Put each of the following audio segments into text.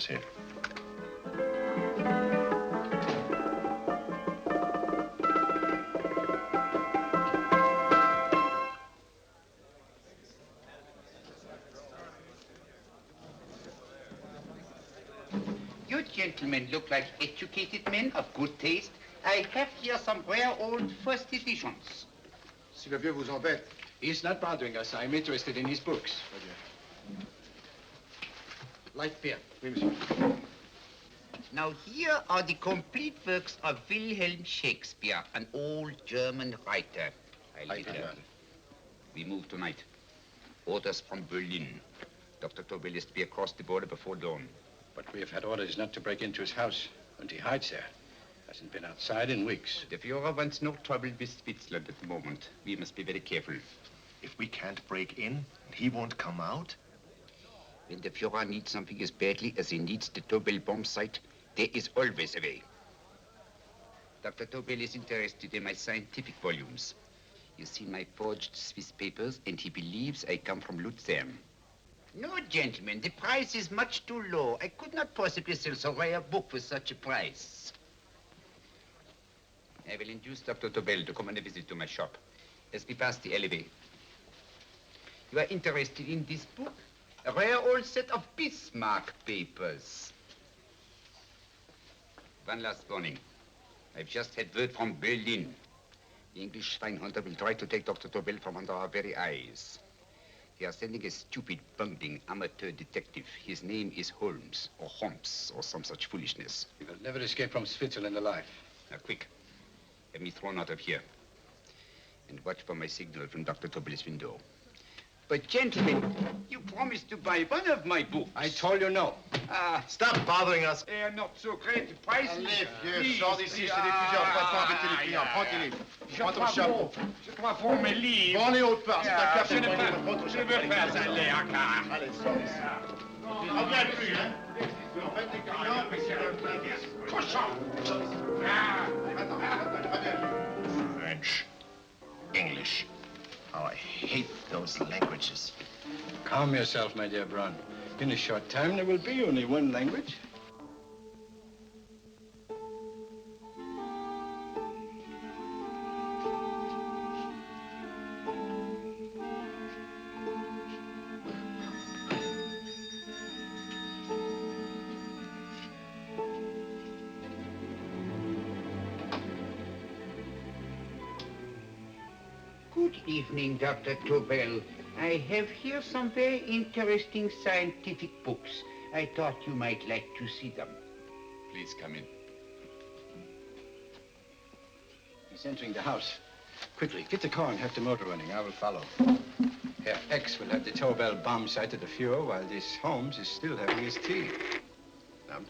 is here. You gentlemen look like educated men of good taste. I have here some rare old first editions. Si le vieux vous embête. He's not bothering us. I'm interested in his books. Light beer. Oui, monsieur. Now here are the complete works of Wilhelm Shakespeare, an old German writer. We move tonight. Orders from Berlin. Dr. Tobel is to be across the border before dawn. But we have had orders not to break into his house, and he hides there. Hasn't been outside in weeks. The Führer wants no trouble with Switzerland at the moment. We must be very careful. If we can't break in, he won't come out? When the Führer needs something as badly as he needs the Tobel bomb site, there is always a way. Dr. Tobel is interested in my scientific volumes. He's seen my forged Swiss papers, and he believes I come from Luzern. No, gentlemen, the price is much too low. I could not possibly sell so rare a book for such a price. I will induce Dr. Tobel to come on a visit to my shop as we pass the alleyway. You are interested in this book? A rare old set of Bismarck papers. One last warning. I've just had word from Berlin. The English Schweinhunter will try to take Dr. Tobel from under our very eyes. They are sending a stupid, bungling amateur detective. His name is Holmes, or some such foolishness. He will never escape from Switzerland alive. Now, quick. Have me thrown out of here. And watch for my signal from Dr. Tobel's window. But, gentlemen, you promised to buy one of my books. I told you no. Stop bothering us. They are not so great prices. Allez, vieux, sors d'ici, c'est l'étudiant. Pas embêter les clients. Prends tes livres. Prends ton chapeau. Je dois prendre mes livres. Prends les autres parts. C'est un Je café. ne veux pas aller à car. Allez, sors d'ici. Reviens plus, hein. En fait, les clients, mais c'est le Cochon. French, English. Oh, I hate those languages. Calm yourself, my dear Braun. In a short time, there will be only one language. Good evening, Dr. Tobel. I have here some very interesting scientific books. I thought you might like to see them. Please come in. He's entering the house. Quickly, get the car and have the motor running. I will follow. Herr X will have the Tobel bomb site at the Führer while this Holmes is still having his tea. Now,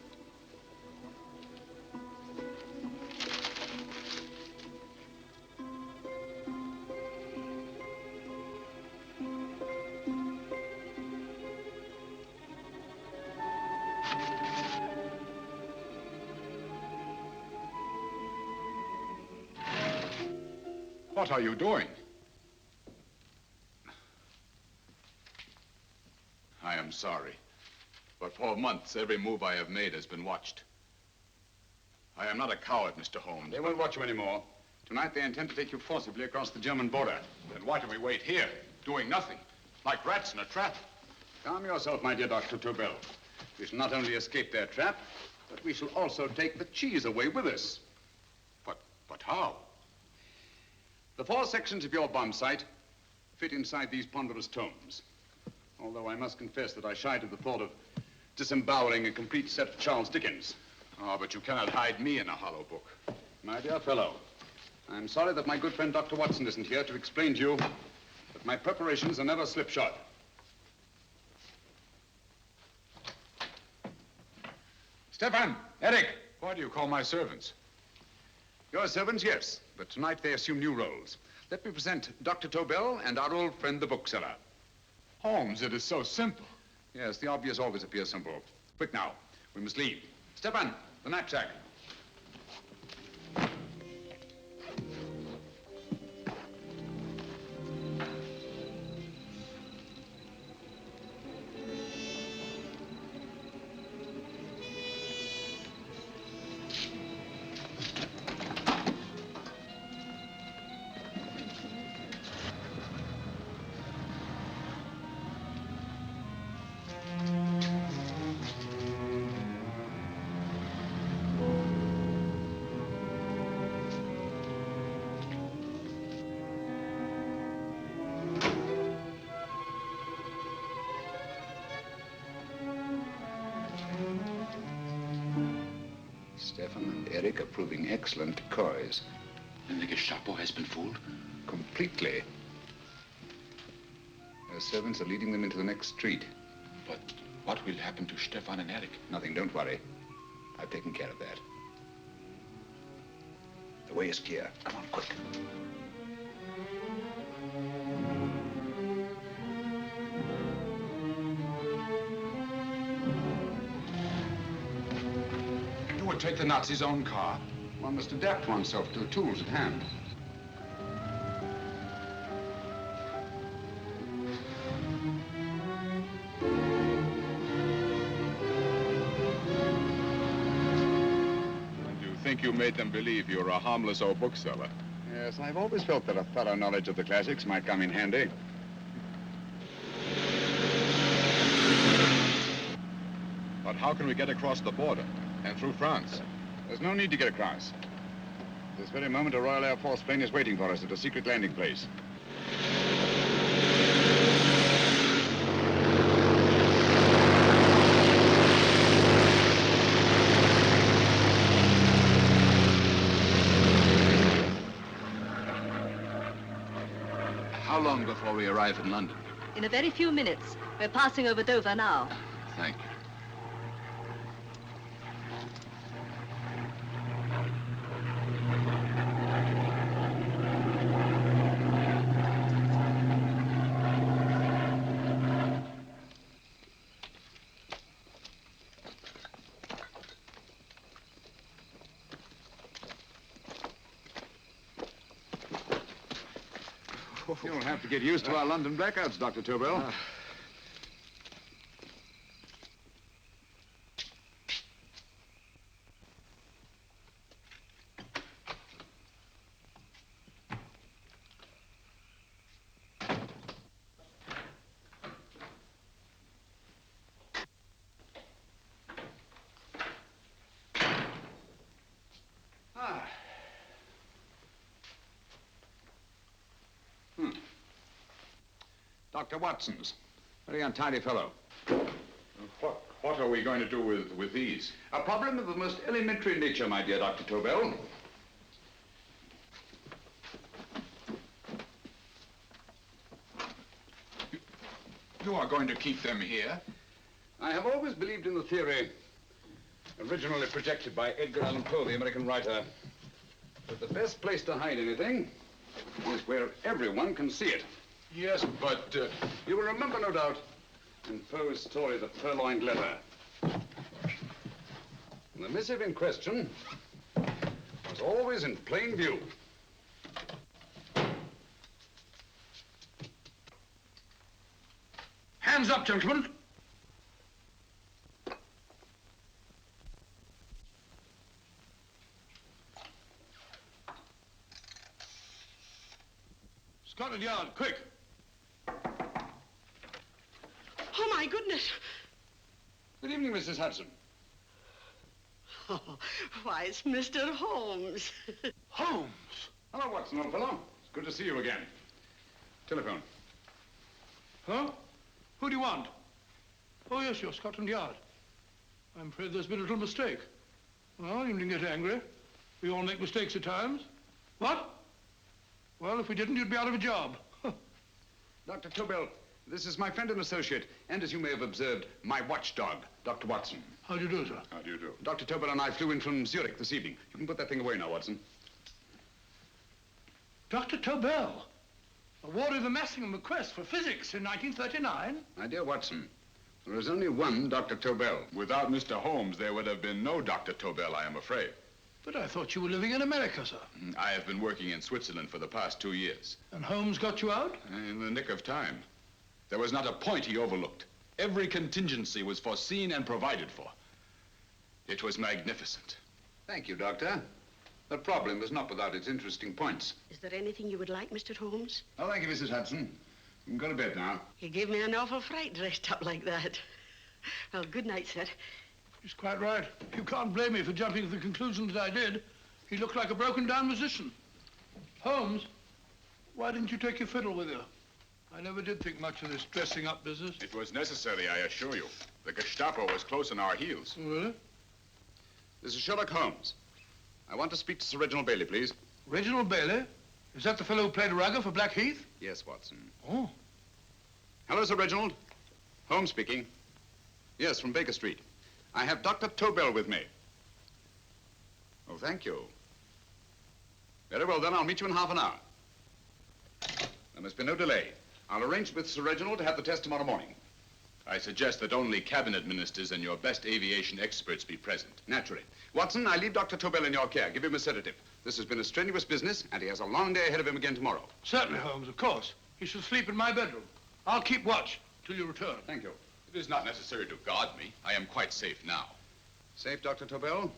What are you doing? I am sorry, but for months, every move I have made has been watched. I am not a coward, Mr. Holmes. They won't watch you anymore. Tonight, they intend to take you forcibly across the German border. Then why do we wait here, doing nothing, like rats in a trap? Calm yourself, my dear Dr. Tobel. We shall not only escape their trap, but we shall also take the cheese away with us. But how? The 4 sections of your bomb site fit inside these ponderous tomes. Although I must confess that I shied at the thought of disemboweling a complete set of Charles Dickens. Oh, but you cannot hide me in a hollow book. My dear fellow, I'm sorry that my good friend Dr. Watson isn't here to explain to you that my preparations are never slipshod. Stefan, Eric, why do you call my servants? Your servants, yes, but tonight they assume new roles. Let me present Dr. Tobel and our old friend, the bookseller. Holmes, it is so simple. Yes, the obvious always appears simple. Quick now, we must leave. Stefan, the knapsack. Eric are proving excellent decoys. Then the Gestapo has been fooled? Completely. Their servants are leading them into the next street. But what will happen to Stefan and Eric? Nothing, don't worry. I've taken care of that. The way is clear. Come on, quick. You would take the Nazis' own car. One must adapt oneself to the tools at hand. You think you made them believe you're a harmless old bookseller? Yes, I've always felt that a thorough knowledge of the classics might come in handy. But how can we get across the border and through France? There's no need to get across. This very moment, a Royal Air Force plane is waiting for us at a secret landing place. How long before we arrive in London? In a very few minutes. We're passing over Dover now. Thank you. You'll have to get used to our London blackouts, Dr. Tobel. Dr. Watson's. Very untidy fellow. What are we going to do with these? A problem of the most elementary nature, my dear Dr. Tobel. You are going to keep them here? I have always believed in the theory, originally projected by Edgar Allan Poe, the American writer, that the best place to hide anything is where everyone can see it. Yes, but... You will remember, no doubt, in Poe's story, The Purloined Letter. The missive in question was always in plain view. Hands up, gentlemen. Scotland Yard, quick. Oh, my goodness. Good evening, Mrs. Hudson. Oh, why, it's Mr. Holmes. Holmes. Hello, Watson, old fellow. It's good to see you again. Telephone. Huh? Who do you want? Oh, yes, you're Scotland Yard. I'm afraid there's been a little mistake. Well, you needn't get angry. We all make mistakes at times. What? Well, if we didn't, you'd be out of a job. Dr. Tobel, this is my friend and associate, and as you may have observed, my watchdog, Dr. Watson. How do you do, sir? How do you do? Dr. Tobel and I flew in from Zurich this evening. You can put that thing away now, Watson. Dr. Tobel, awarded the Massingham Bequest for physics in 1939. My dear Watson, there is only one Dr. Tobel. Without Mr. Holmes, there would have been no Dr. Tobel, I am afraid. But I thought you were living in America, sir. I have been working in Switzerland for the past 2 years. And Holmes got you out? In the nick of time. There was not a point he overlooked. Every contingency was foreseen and provided for. It was magnificent. Thank you, Doctor. The problem is not without its interesting points. Is there anything you would like, Mr. Holmes? Oh, thank you, Mrs. Hudson. You can go to bed now. You gave me an awful fright dressed up like that. Well, good night, sir. He's quite right. You can't blame me for jumping to the conclusion that I did. He looked like a broken-down musician. Holmes, why didn't you take your fiddle with you? I never did think much of this dressing-up business. It was necessary, I assure you. The Gestapo was close on our heels. Really? This is Sherlock Holmes. I want to speak to Sir Reginald Bailey, please. Reginald Bailey? Is that the fellow who played Rugger for Blackheath? Yes, Watson. Oh. Hello, Sir Reginald. Holmes speaking. Yes, from Baker Street. I have Dr. Tobel with me. Oh, thank you. Very well, then. I'll meet you in half an hour. There must be no delay. I'll arrange with Sir Reginald to have the test tomorrow morning. I suggest that only cabinet ministers and your best aviation experts be present. Naturally. Watson, I leave Dr. Tobel in your care. Give him a sedative. This has been a strenuous business, and he has a long day ahead of him again tomorrow. Certainly, Holmes, of course. He should sleep in my bedroom. I'll keep watch till you return. Thank you. It is not necessary to guard me. I am quite safe now. Safe, Dr. Tobel?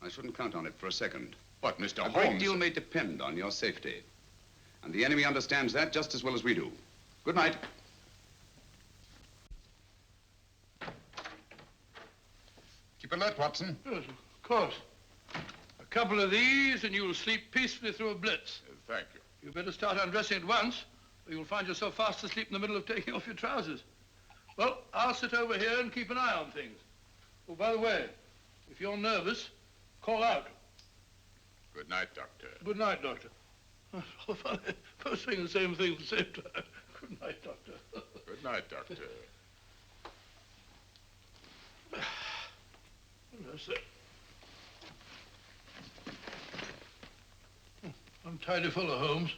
I shouldn't count on it for a second. But, Mr. A Holmes... great deal may depend on your safety. And the enemy understands that just as well as we do. Good night. Keep alert, Watson. Yes, of course. A couple of these and you'll sleep peacefully through a blitz. Thank you. You better start undressing at once, or you'll find yourself fast asleep in the middle of taking off your trousers. Well, I'll sit over here and keep an eye on things. Oh, by the way, if you're nervous, call out. Good night, Doctor. Good night, Doctor. Oh, funny. Both saying the same thing at the same time. Good night, Doctor. Good night, Doctor. That's it. I'm tidy full of Holmes.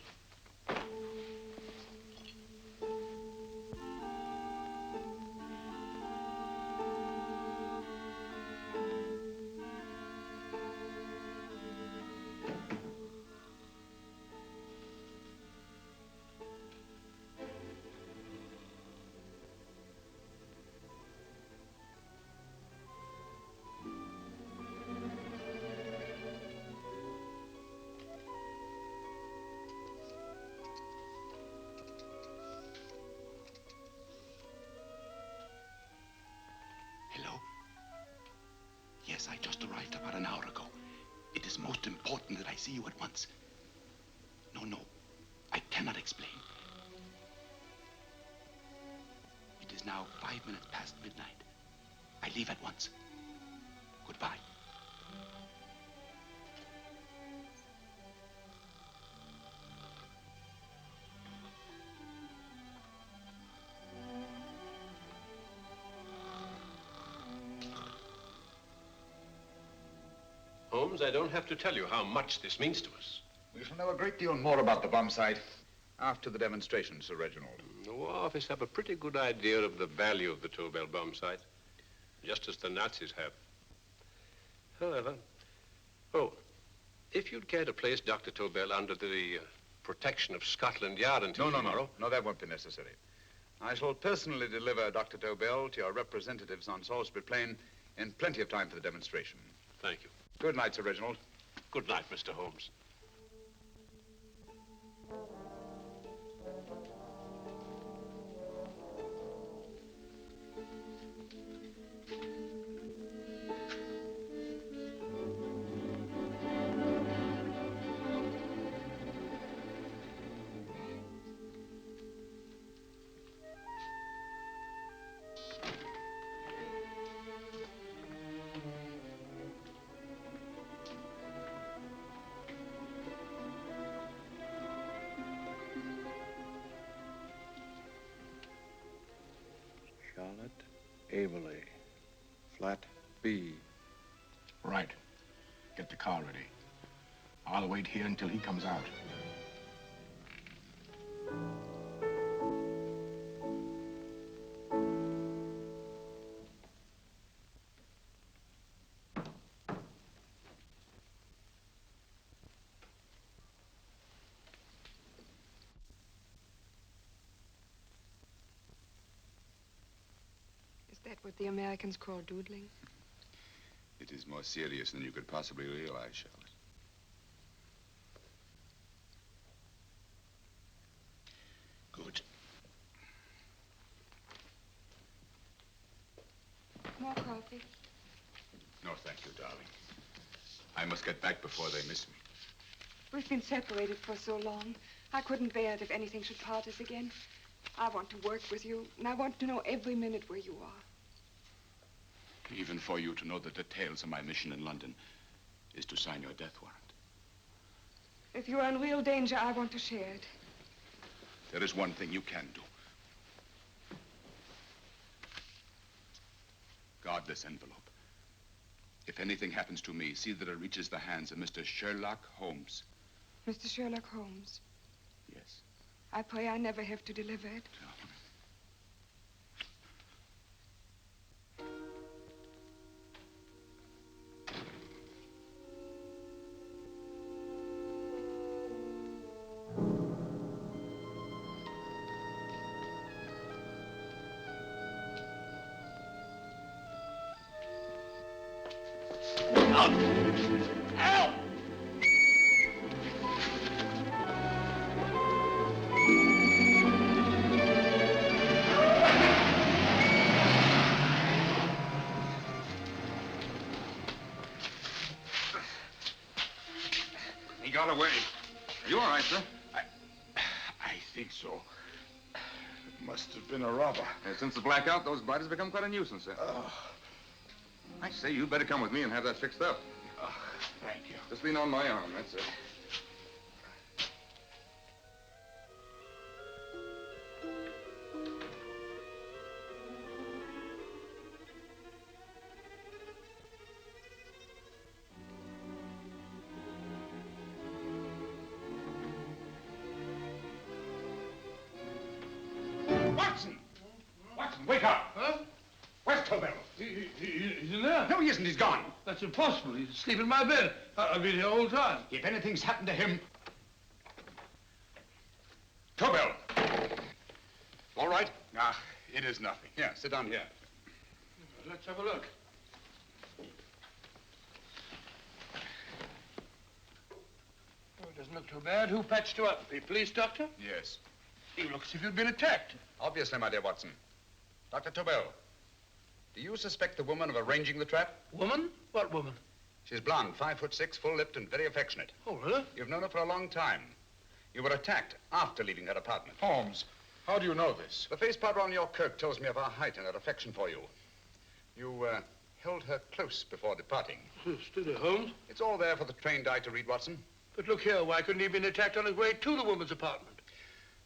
Hello? Yes, I just arrived about an hour ago. It is most important that I see you at once. No, I cannot explain. It is now 5 minutes past midnight. I leave at once. Goodbye. Holmes, I don't have to tell you how much this means to us. We shall know a great deal more about the bomb site after the demonstration, Sir Reginald. The War Office have a pretty good idea of the value of the Tobel bomb site, just as the Nazis have. However, if you'd care to place Dr. Tobel under the protection of Scotland Yard until tomorrow... No, that won't be necessary. I shall personally deliver Dr. Tobel to your representatives on Salisbury Plain in plenty of time for the demonstration. Thank you. Good night, Sir Reginald. Good night, Mr. Holmes. Charlotte Averley, flat B. Right. Get the car ready. I'll wait here until he comes out. Is that what the Americans call doodling? It is more serious than you could possibly realize, Charlotte. Good. More coffee? No, thank you, darling. I must get back before they miss me. We've been separated for so long. I couldn't bear it if anything should part us again. I want to work with you, and I want to know every minute where you are. Even for you to know the details of my mission in London, is to sign your death warrant. If you are in real danger, I want to share it. There is one thing you can do. Guard this envelope. If anything happens to me, see that it reaches the hands of Mr. Sherlock Holmes. Mr. Sherlock Holmes, Yes. I pray I never have to deliver it. He got away. Are you all right, sir? I think so. It must have been a robber. Since the blackout, those biters become quite a nuisance, sir. I say, you better come with me and have that fixed up. Thank you. Just lean on my arm, that's it. Watson! Watson, wake up! Huh? Where's Tobel? He's in there. No, he isn't. He's gone. That's impossible. He's asleep in my bed. I've been here all the time. If anything's happened to him... Tobel! All right? Ah, it is nothing. Yeah, sit down here. Let's have a look. Oh, it doesn't look too bad. Who patched you up? The police doctor? Yes. You look as if you'd been attacked. Obviously, my dear Watson. Dr. Tobel, do you suspect the woman of arranging the trap? Woman? What woman? She's blonde, 5'6", full-lipped, and very affectionate. Oh, really? You've known her for a long time. You were attacked after leaving her apartment. Holmes, how do you know this? The face powder on your coat tells me of her height and her affection for you. You held her close before departing. Steady, Holmes. It's all there for the trained eye to read, Watson. But look here, why couldn't he have been attacked on his way to the woman's apartment?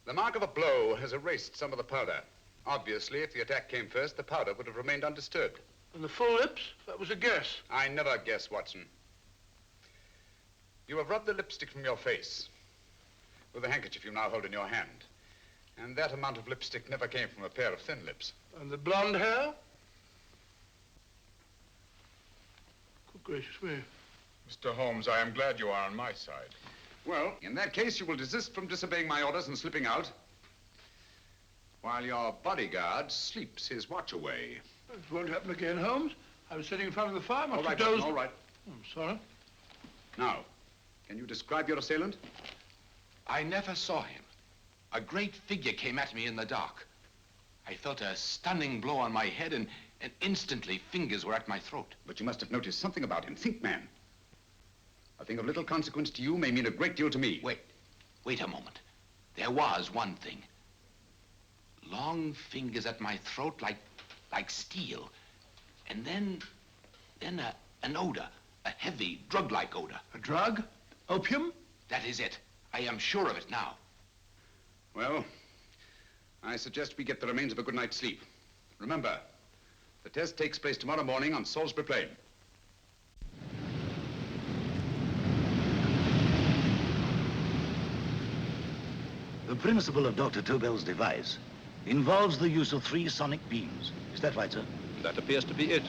The mark of a blow has erased some of the powder. Obviously, if the attack came first, the powder would have remained undisturbed. And the full lips? That was a guess. I never guess, Watson. You have rubbed the lipstick from your face with the handkerchief you now hold in your hand. And that amount of lipstick never came from a pair of thin lips. And the blonde hair? Good gracious me. Mr. Holmes, I am glad you are on my side. Well, in that case, you will desist from disobeying my orders and slipping out while your bodyguard sleeps his watch away. It won't happen again, Holmes. I was sitting in front of the fire. All right, Watson, all right. I'm sorry. Now, can you describe your assailant? I never saw him. A great figure came at me in the dark. I felt a stunning blow on my head, and instantly fingers were at my throat. But you must have noticed something about him. Think, man. A thing of little consequence to you may mean a great deal to me. Wait a moment. There was one thing. Long fingers at my throat like steel. And then an odor, a heavy, drug-like odor. A drug? Opium? That is it. I am sure of it now. Well, I suggest we get the remains of a good night's sleep. Remember, the test takes place tomorrow morning on Salisbury Plain. The principle of Dr. Tobel's device involves the use of 3 sonic beams. Is that right, sir? That appears to be it.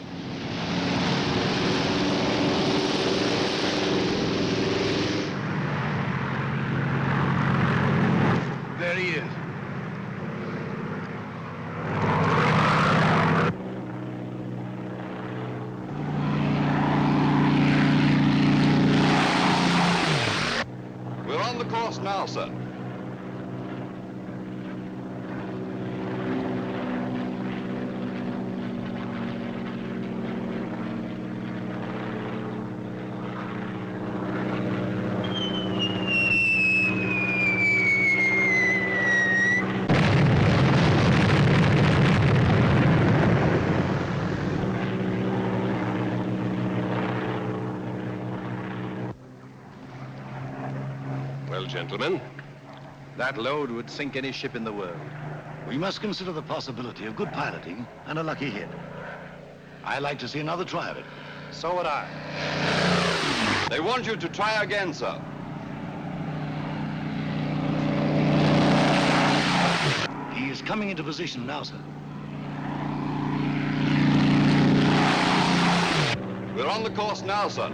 There he is. We're on the course now, sir. gentlemen. That load would sink any ship in the world. We must consider the possibility of good piloting and a lucky hit. I like to see another try of it. So would I. They want you to try again, sir. He is coming into position now, sir. We're on the course now, sir.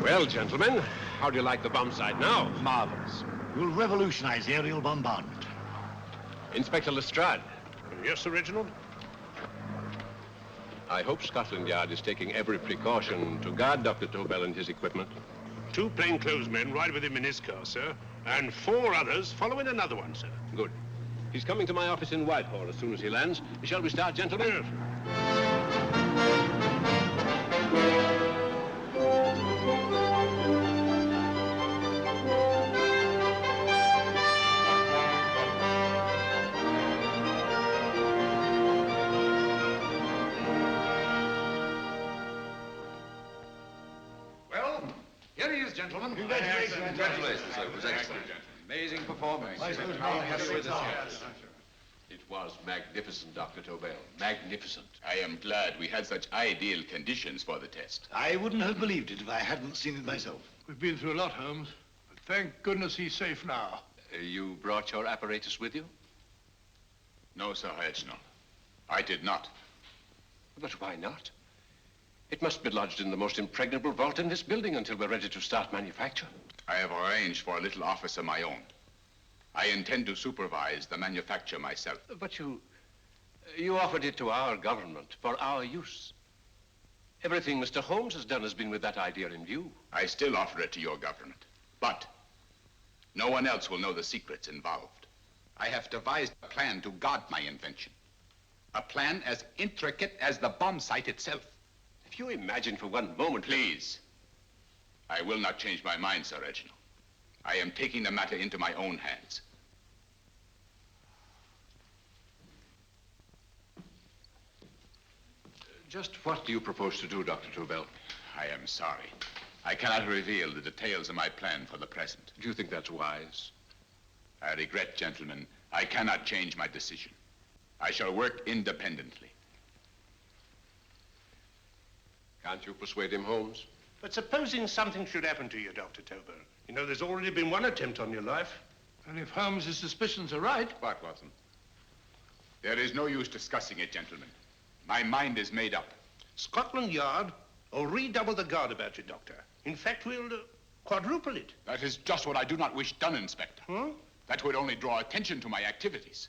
Well, gentlemen, how do you like the bomb sight now? Marvelous. We'll revolutionize aerial bombardment. Inspector Lestrade. Yes, Sir Reginald? I hope Scotland Yard is taking every precaution to guard Dr. Tobel and his equipment. 2 plainclothes men ride with him in his car, sir, and 4 others follow in another one, sir. Good. He's coming to my office in Whitehall as soon as he lands. Shall we start, gentlemen? Yes. Well, here he is, gentlemen. Congratulations, sir. It was excellent. Amazing performance. It was magnificent, Dr. Tobel. Magnificent. I am glad we had such ideal conditions for the test. I wouldn't have believed it if I hadn't seen it myself. We've been through a lot, Holmes, but thank goodness he's safe now. You brought your apparatus with you? No, Sir Reginald. I did not. But why not? It must be lodged in the most impregnable vault in this building until we're ready to start manufacture. I have arranged for a little office of my own. I intend to supervise the manufacture myself. But you offered it to our government for our use. Everything Mr. Holmes has done has been with that idea in view. I still offer it to your government, but no one else will know the secrets involved. I have devised a plan to guard my invention. A plan as intricate as the bomb sight itself. If you imagine for one moment... Please. I will not change my mind, Sir Reginald. I am taking the matter into my own hands. Just what do you propose to do, Dr. Tobel? I am sorry. I cannot reveal the details of my plan for the present. Do you think that's wise? I regret, gentlemen, I cannot change my decision. I shall work independently. Can't you persuade him, Holmes? But supposing something should happen to you, Dr. Tobel. You know, there's already been one attempt on your life. And if Holmes's suspicions are right... What, Watson? There is no use discussing it, gentlemen. My mind is made up. Scotland Yard will redouble the guard about you, Doctor. In fact, we'll quadruple it. That is just what I do not wish done, Inspector. Huh? That would only draw attention to my activities.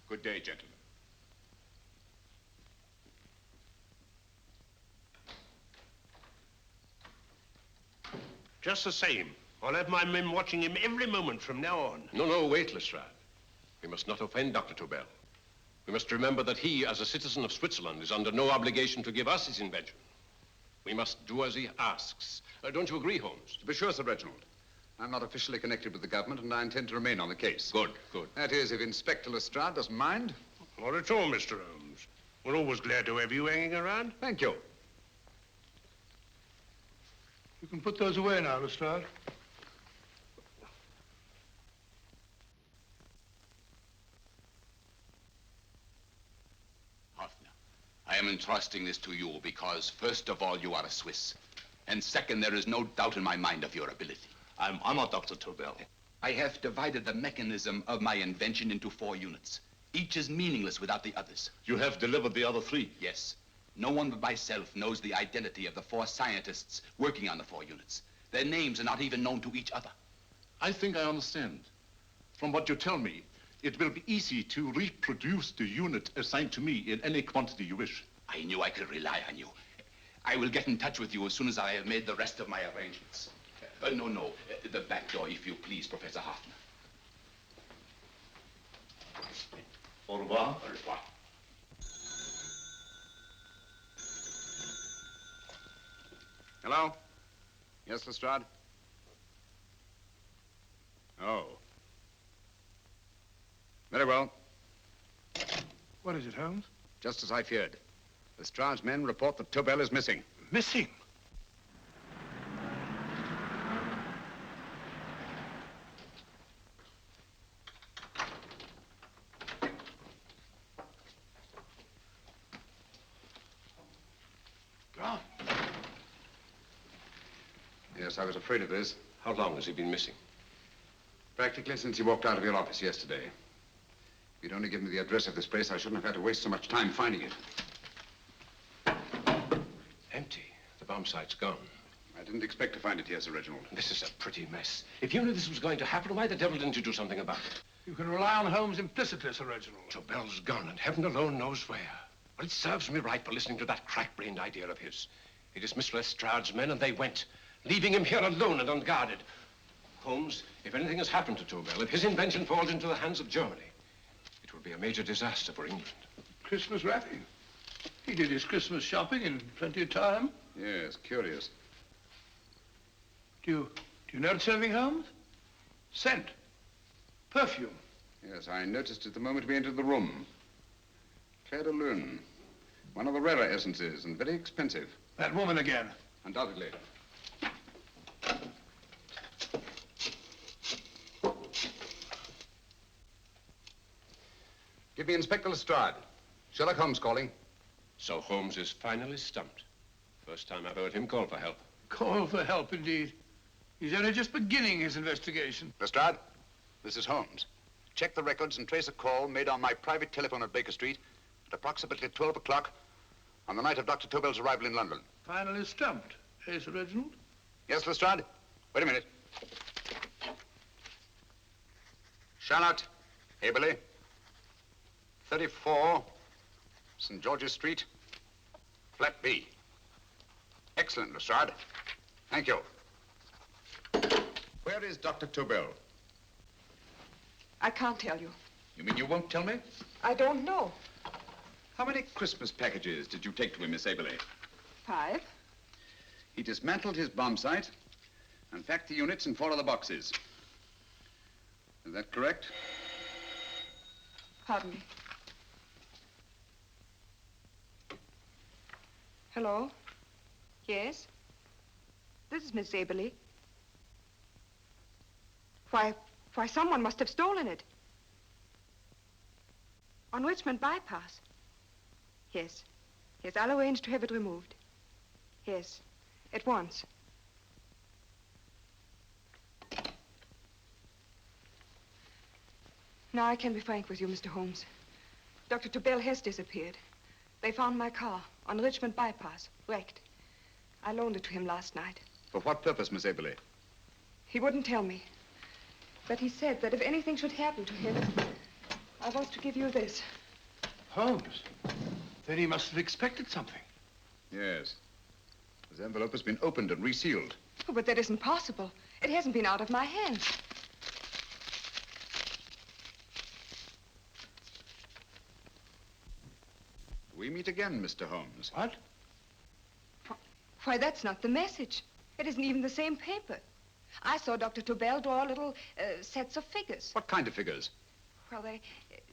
Good day, gentlemen. Just the same, I'll have my men watching him every moment from now on. No, wait, Lestrade. We must not offend Dr. Tobel. We must remember that he, as a citizen of Switzerland, is under no obligation to give us his invention. We must do as he asks. Don't you agree, Holmes? To be sure, Sir Reginald. I'm not officially connected with the government, and I intend to remain on the case. Good. That is, if Inspector Lestrade doesn't mind. Not at all, Mr. Holmes. We're always glad to have you hanging around. Thank you. You can put those away now, Lestrade. Hoffner, I am entrusting this to you because, first of all, you are a Swiss. And second, there is no doubt in my mind of your ability. I'm honored, Dr. Tobel. I have divided the mechanism of my invention into 4 units. Each is meaningless without the others. You have delivered the other 3. Yes. No one but myself knows the identity of the 4 scientists working on the 4 units. Their names are not even known to each other. I think I understand. From what you tell me, it will be easy to reproduce the unit assigned to me in any quantity you wish. I knew I could rely on you. I will get in touch with you as soon as I have made the rest of my arrangements. No. The back door, if you please, Professor Hoffner. Au revoir. Au revoir. Hello? Yes, Lestrade? Oh. Very well. What is it, Holmes? Just as I feared. Lestrade's men report that Tobel is missing. Missing? Gone. Yes, I was afraid of this. How long has he been missing? Practically since he walked out of your office yesterday. If you'd only given me the address of this place, I shouldn't have had to waste so much time finding it. Empty. The bomb site's gone. I didn't expect to find it here, Sir Reginald. This is a pretty mess. If you knew this was going to happen, why the devil didn't you do something about it? You can rely on Holmes implicitly, Sir Reginald. Tobel's gone, and heaven alone knows where. Well, it serves me right for listening to that crack-brained idea of his. He dismissed Lestrade's men, and they went, leaving him here alone and unguarded. Holmes, if anything has happened to Tobel, if his invention falls into the hands of Germany, it will be a major disaster for England. Christmas wrapping. He did his Christmas shopping in plenty of time. Yes, curious. Do you notice anything, Holmes? Scent. Perfume. Yes, I noticed it the moment we entered the room. Claire de Lune. One of the rarer essences, and very expensive. That woman again. Undoubtedly. Give me Inspector Lestrade. Sherlock Holmes calling. So Holmes is finally stumped. First time I've heard him call for help. Call for help, indeed. He's only just beginning his investigation. Lestrade, this is Holmes. Check the records and trace a call made on my private telephone at Baker Street at approximately 12 o'clock on the night of Dr. Tobel's arrival in London. Finally stumped, eh, Sir Reginald? Yes, Lestrade? Wait a minute. Charlotte, Aberley, 34, St. George's Street, flat B. Excellent, Lestrade. Thank you. Where is Dr. Tobel? I can't tell you. You mean you won't tell me? I don't know. How many Christmas packages did you take to him, Miss Aberley? 5. He dismantled his bomb site and packed the units in 4 of the boxes. Is that correct? Pardon me. Hello? Yes? This is Miss Aberley. Why, someone must have stolen it. On Richmond Bypass. Yes. Yes, I'll arrange to have it removed. Yes, at once. Now I can be frank with you, Mr. Holmes. Dr. Tobel has disappeared. They found my car on Richmond Bypass, wrecked. I loaned it to him last night. For what purpose, Miss Aberley? He wouldn't tell me. But he said that if anything should happen to him, I was to give you this. Holmes? Then he must have expected something. Yes. This envelope has been opened and resealed. Oh, but that isn't possible. It hasn't been out of my hands. We meet again, Mr. Holmes. What? Why, that's not the message. It isn't even the same paper. I saw Dr. Tobel draw little sets of figures. What kind of figures? Well,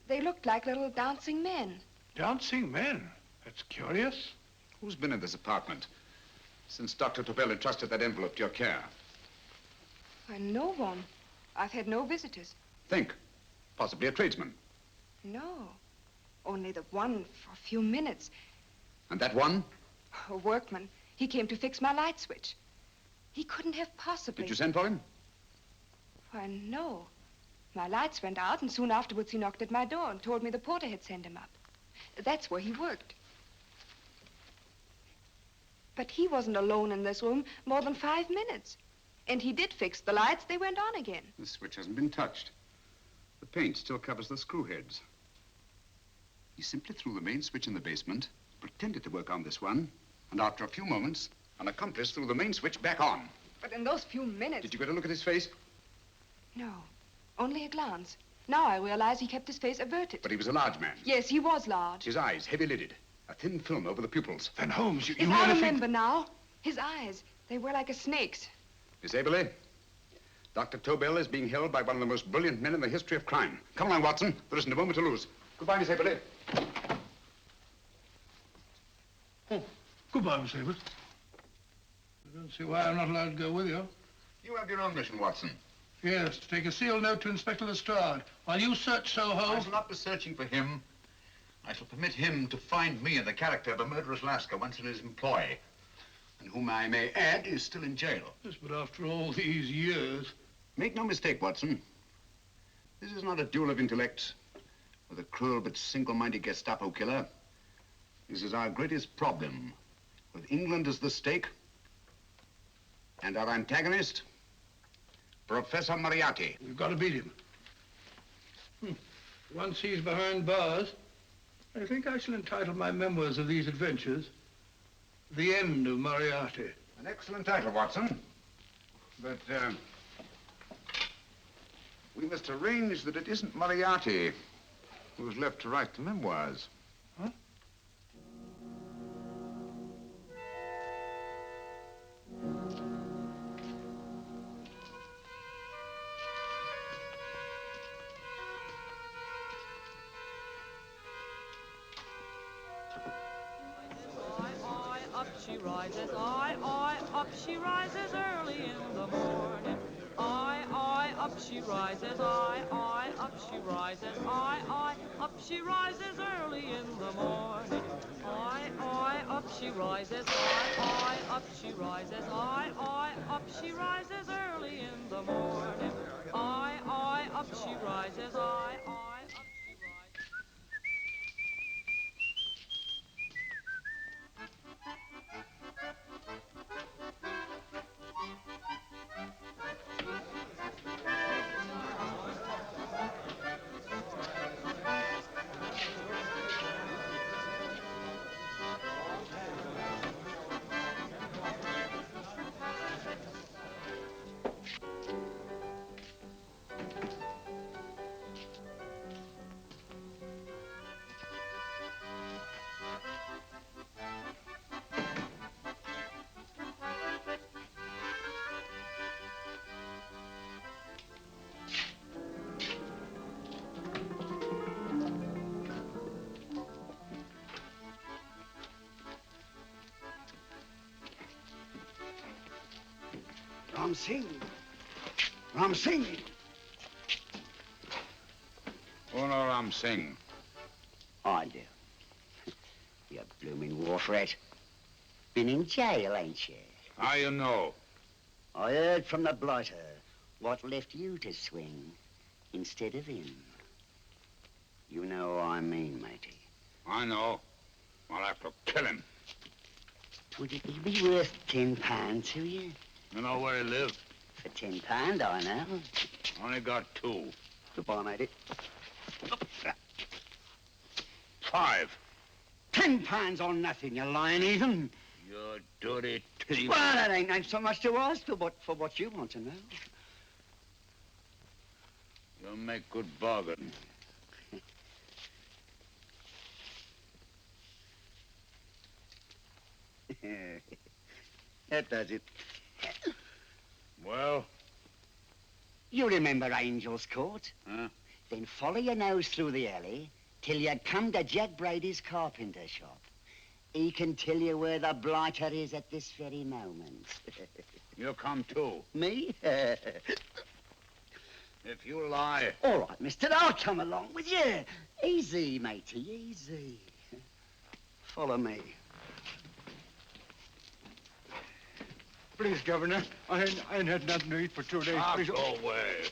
they looked like little dancing men. Dancing men? That's curious. Who's been in this apartment since Dr. Tobel entrusted that envelope to your care? Why, no one. I've had no visitors. Think. Possibly a tradesman. No. Only the one for a few minutes. And that one? A workman. He came to fix my light switch. He couldn't have possibly... Did you send for him? Why, no. My lights went out, and soon afterwards he knocked at my door and told me the porter had sent him up. That's where he worked. But he wasn't alone in this room more than 5 minutes. And he did fix the lights. They went on again. The switch hasn't been touched. The paint still covers the screw heads. He simply threw the main switch in the basement, pretended to work on this one, and after a few moments, an accomplice threw the main switch back on. But in those few minutes... Did you get a look at his face? No, only a glance. Now I realize he kept his face averted. But he was a large man. Yes, he was large. His eyes heavy-lidded, a thin film over the pupils. Then, Holmes, you I remember now. His eyes, They were like a snake's. Miss Aberley, Dr. Tobel is being held by one of the most brilliant men in the history of crime. Come along, Watson. There isn't a moment to lose. Goodbye, Miss Aberley. Oh, goodbye, Miss Abbott. I don't see why I'm not allowed to go with you. You have your own mission, Watson. Yes, to take a sealed note to Inspector Lestrade. While you search Soho... I shall not be searching for him. I shall permit him to find me in the character of a murderous Lascar once in his employ, and whom I may add is still in jail. Yes, but after all these years... Make no mistake, Watson. This is not a duel of intellects with a cruel but single-minded Gestapo killer. This is our greatest problem, with England as the stake, and our antagonist, Professor Moriarty. We've got to beat him. Once he's behind bars, I think I shall entitle my memoirs of these adventures, The End of Moriarty. An excellent title, Watson. But, we must arrange that it isn't Moriarty who's left to write the memoirs. Huh? Up she rises, up she rises early in the morning. Up she rises, up she rises, up she rises early in the morning. Up she rises, up she rises, up she rises early in the morning. Up she rises, up she rises. Ram Singh. Ram Singh. Oh, no, Ram Singh. I do. You blooming wharf rat. Been in jail, ain't you? How you know? I heard from the blighter what left you to swing instead of him. You know what I mean, matey. I know. I'll have to kill him. Would it be worth £10 to you? You know where he lives? For £10, I know. Only got 2. Goodbye, matey. 5. £10 on nothing, you lying heathen. You dirty thief. Well, that ain't so much to ask for what you want to know. You make good bargain. That does it. Well? You remember Angel's Court? Huh? Then follow your nose through the alley till you come to Jack Brady's carpenter shop. He can tell you where the blighter is at this very moment. You come too. Me? If you lie... All right, mister, I'll come along with you. Easy, matey, easy. Follow me. Please, Governor, I ain't had nothing to eat for 2 days. Please. Go away.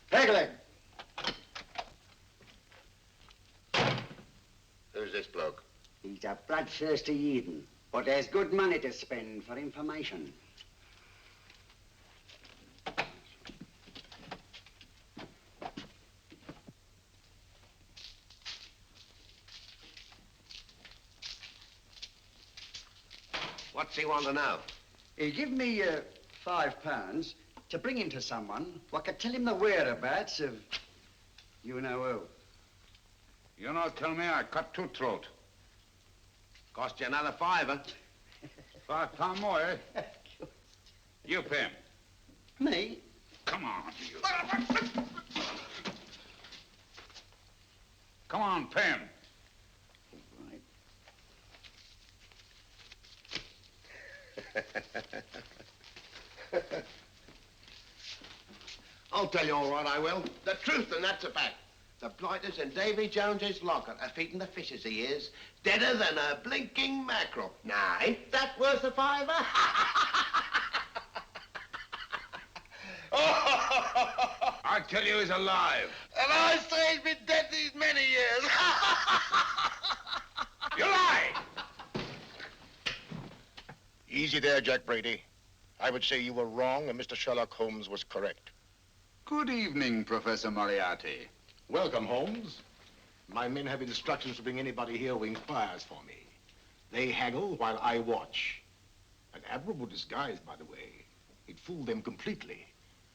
Pegleg. Who's this bloke? He's a bloodthirsty heathen, but there's good money to spend for information. What's he want to know? He give me £5 to bring him to someone what could tell him the whereabouts of you know who. You not tell me I cut two throat. Cost you another £5. £5 more, eh? You pay him. Me? Come on, you. Come on, pay him. I'll tell you all right, I will. The truth, and that's a fact. The blighters in Davy Jones's locker are feeding the fishes, he is. Deader than a blinking mackerel. Now, ain't that worth a £5? I tell you he's alive. And I say he's been dead these many years. You lie! Easy there, Jack Brady. I would say you were wrong and Mr. Sherlock Holmes was correct. Good evening, Professor Moriarty. Welcome, Holmes. My men have instructions to bring anybody here who inquires for me. They haggle while I watch. An admirable disguise, by the way. It fooled them completely.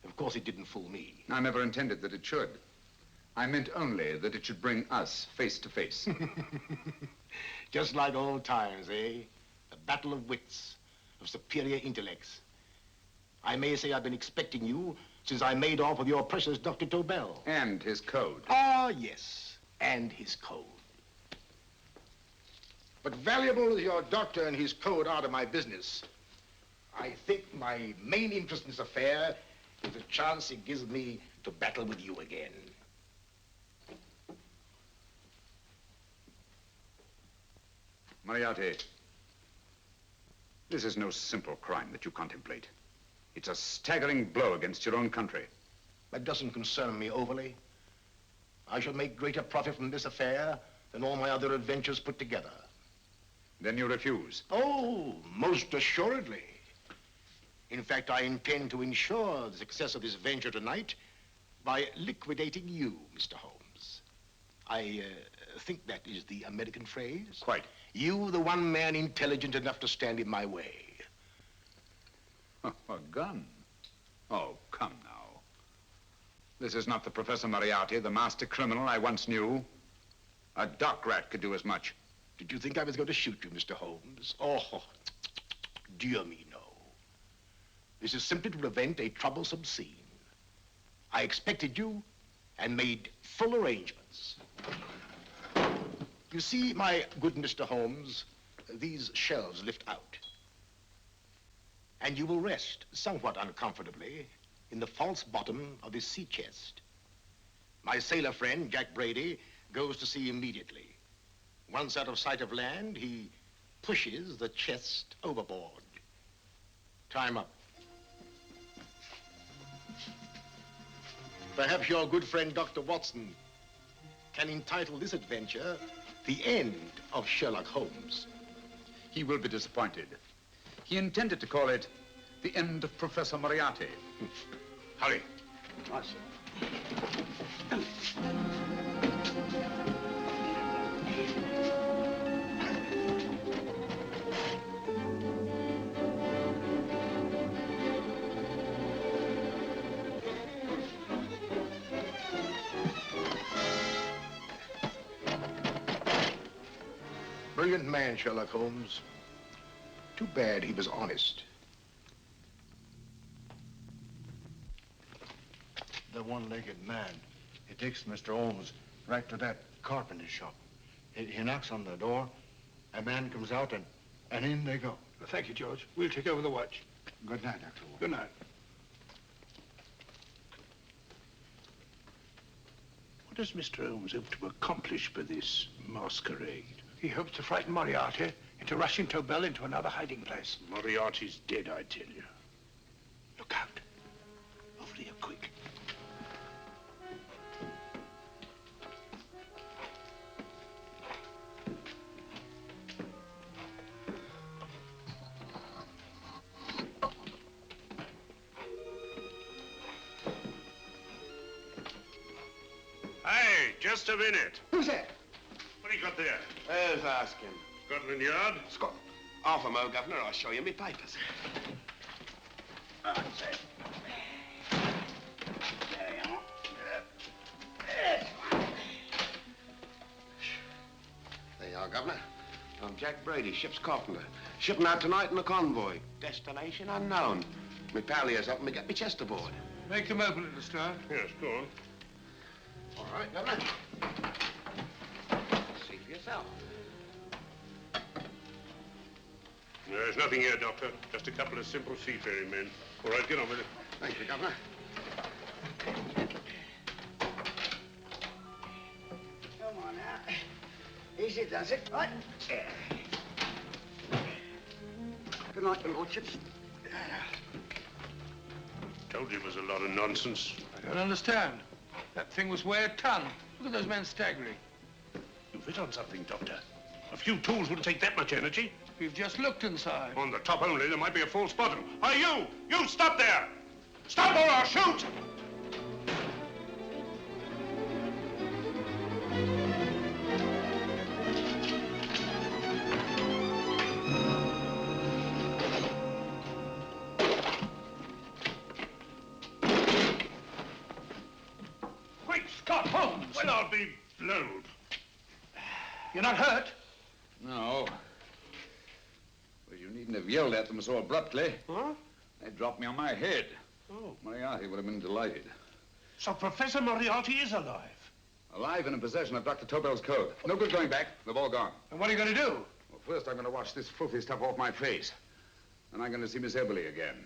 Of course, it didn't fool me. I never intended that it should. I meant only that it should bring us face to face. Just like old times, eh? A battle of wits, of superior intellects. I may say I've been expecting you since I made off with your precious Dr. Tobel. And his code. Ah, yes, and his code. But valuable as your doctor and his code are to my business, I think my main interest in this affair is the chance it gives me to battle with you again. Moriarty, this is no simple crime that you contemplate. It's a staggering blow against your own country. That doesn't concern me overly. I shall make greater profit from this affair than all my other adventures put together. Then you refuse? Oh, most assuredly. In fact, I intend to ensure the success of this venture tonight by liquidating you, Mr. Holmes. I think that is the American phrase. Quite. You, the one man intelligent enough to stand in my way. A gun? Oh, come now. This is not the Professor Moriarty, the master criminal I once knew. A dock rat could do as much. Did you think I was going to shoot you, Mr. Holmes? Oh, dear me, no. This is simply to prevent a troublesome scene. I expected you and made full arrangements. You see, my good Mr. Holmes, these shelves lift out. And you will rest somewhat uncomfortably in the false bottom of this sea chest. My sailor friend, Jack Brady, goes to sea immediately. Once out of sight of land, he pushes the chest overboard. Time up. Perhaps your good friend, Dr. Watson, can entitle this adventure The End of Sherlock Holmes. He will be disappointed. He intended to call it The End of Professor Moriarty. Hurry. Right, sir. Brilliant man, Sherlock Holmes. Too bad he was honest. The one-legged man. He takes Mr. Holmes right to that carpenter shop. He knocks on the door, a man comes out, and in they go. Well, thank you, George. We'll take over the watch. Good night, Dr. Holmes. Good night. What does Mr. Holmes hope to accomplish by this masquerade? He hopes to frighten Moriarty into rushing Tobel into another hiding place. Moriarty's dead, I tell you. Look out. Over here, quick. Hey, just a minute. Who's that? What do you got there? Where's asking? Scotland Yard? Half a mo, Governor. I'll show you me papers. That's it. There you are. Yes. There you are, Governor. I'm Jack Brady, ship's carpenter. Shipping out tonight in a convoy. Destination unknown. My pal here's helping me get my chest aboard. Make them open it, Lestrade. Yes, go on. All right, Governor. See for yourself. There's nothing here, Doctor. Just a couple of simple seafaring men. All right, get on with it. Thank you, Governor. Come on now. Easy does it. Right. Good night, your lordships. Told you it was a lot of nonsense. I don't understand. That thing was weigh a ton. Look at those men staggering. You've hit on something, Doctor. A few tools wouldn't take that much energy. We've just looked inside. On the top only, there might be a false bottom. Hey, you! You stop there! Stop or I'll shoot! Great Scott, Holmes! Well, I'll be blowed. You're not hurt? No. Well, you needn't have yelled at them so abruptly. Huh? They dropped me on my head. Oh. Moriarty would have been delighted. So Professor Moriarty is alive? Alive and in possession of Dr. Tobel's code. No good going back. They've all gone. And what are you going to do? Well, first I'm going to wash this filthy stuff off my face. Then I'm going to see Miss Eberly again.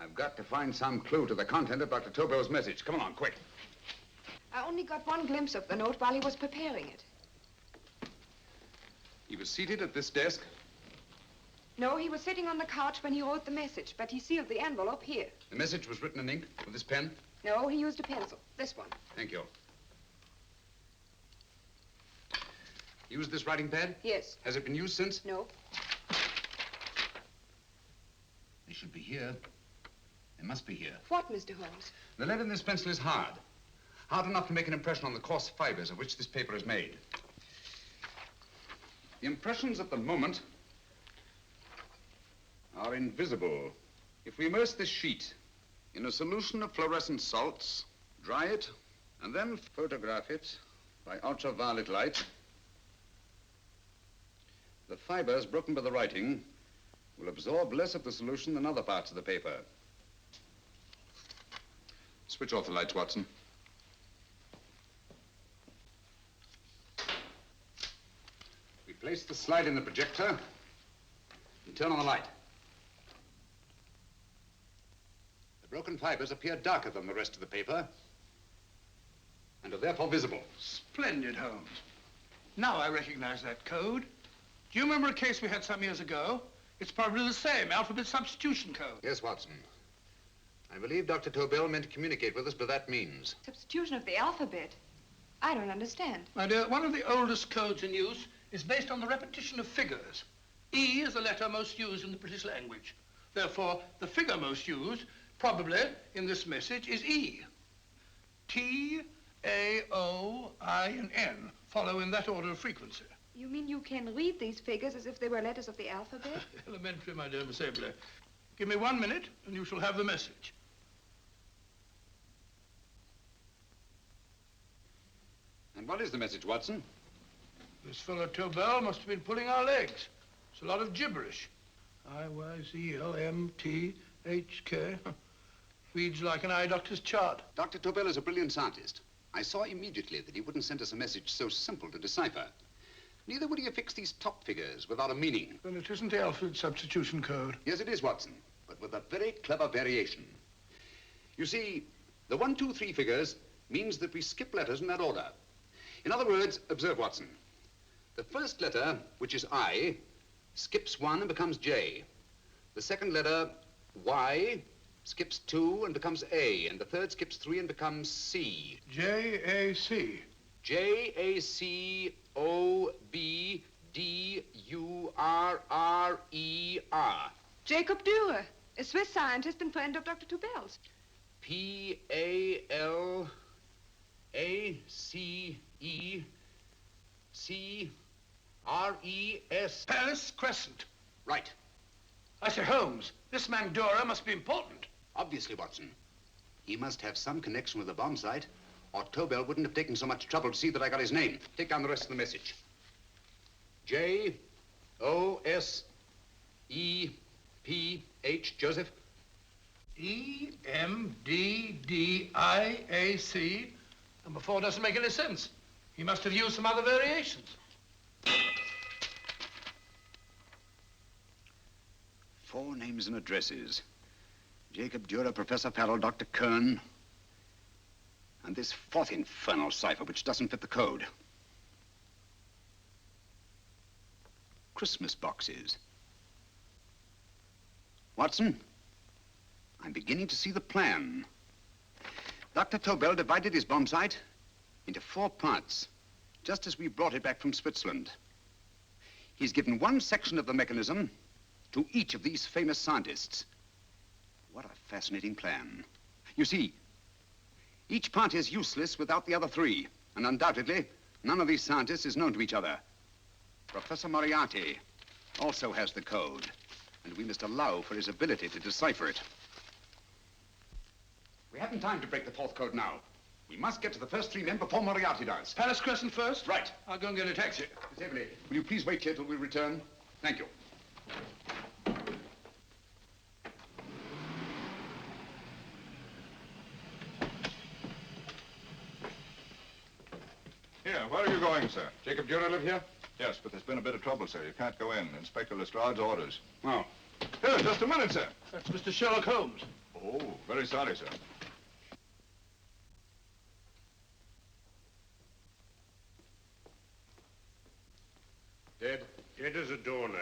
I've got to find some clue to the content of Dr. Tobel's message. Come along, quick. I only got one glimpse of the note while he was preparing it. He was seated at this desk. No, he was sitting on the couch when he wrote the message, but he sealed the envelope here. The message was written in ink with this pen. No, he used a pencil. This one. Thank you. Used this writing pad? Yes. Has it been used since? No. They should be here. They must be here. What, Mr. Holmes? The lead in this pencil is hard. Hard enough to make an impression on the coarse fibers of which this paper is made. The impressions at the moment are invisible. If we immerse this sheet in a solution of fluorescent salts, dry it, and then photograph it by ultraviolet light, the fibers broken by the writing will absorb less of the solution than other parts of the paper. Switch off the lights, Watson. We place the slide in the projector and turn on the light. The broken fibers appear darker than the rest of the paper and are therefore visible. Splendid, Holmes. Now I recognize that code. Do you remember a case we had some years ago? It's probably the same, alphabet substitution code. Yes, Watson. I believe Dr. Tobel meant to communicate with us by that means. Substitution of the alphabet? I don't understand. My dear, one of the oldest codes in use is based on the repetition of figures. E is the letter most used in the British language. Therefore, the figure most used, probably in this message, is E. T, A, O, I, and N follow in that order of frequency. You mean you can read these figures as if they were letters of the alphabet? Elementary, my dear Miss Eberly. Give me 1 minute, and you shall have the message. And what is the message, Watson? This fellow Tobel must have been pulling our legs. It's a lot of gibberish. I-Y-Z-L-M-T-H-K. Reads like an eye doctor's chart. Dr. Tobel is a brilliant scientist. I saw immediately that he wouldn't send us a message so simple to decipher. Neither would he affix these top figures without a meaning. Then it isn't the alphabet substitution code. Yes, it is, Watson, but with a very clever variation. You see, the 1, 2, 3 figures means that we skip letters in that order. In other words, observe, Watson. The first letter, which is I, skips 1 and becomes J. The second letter, Y, skips 2 and becomes A. And the third skips 3 and becomes C. J-A-C. J-A-C-O-B-D-U-R-R-E-R. Jacob Dürer, a Swiss scientist and friend of Dr. Tobel's. P-A-L-A-C-E-C-R-E-S. Paris Crescent. Right. I say, Holmes, this man Dora must be important. Obviously, Watson. He must have some connection with the bomb site, or Tobel wouldn't have taken so much trouble to see that I got his name. Take down the rest of the message. J-O-S-E-P-H, Joseph. E-M-D-D-I-A-C. Number 4 doesn't make any sense. He must have used some other variations. 4 names and addresses. Jacob Dura, Professor Farrell, Dr. Kern, and this 4th infernal cipher which doesn't fit the code. Christmas boxes. Watson, I'm beginning to see the plan. Dr. Tobel divided his bomb site into 4 parts, just as we brought it back from Switzerland. He's given one section of the mechanism to each of these famous scientists. What a fascinating plan. You see, each part is useless without the other 3, and undoubtedly, none of these scientists is known to each other. Professor Moriarty also has the code, and we must allow for his ability to decipher it. We haven't time to break the 4th code now. We must get to the first 3 men before Moriarty does. Palace Crescent first? Right. I'll go and get a taxi. Miss Everly, will you please wait here till we return? Thank you. Here, where are you going, sir? Jacob Dura live here? Yes, but there's been a bit of trouble, sir. You can't go in. Inspector Lestrade's orders. Oh. Here, just a minute, sir. That's Mr. Sherlock Holmes. Oh, very sorry, sir. Dead? Dead as a doornail.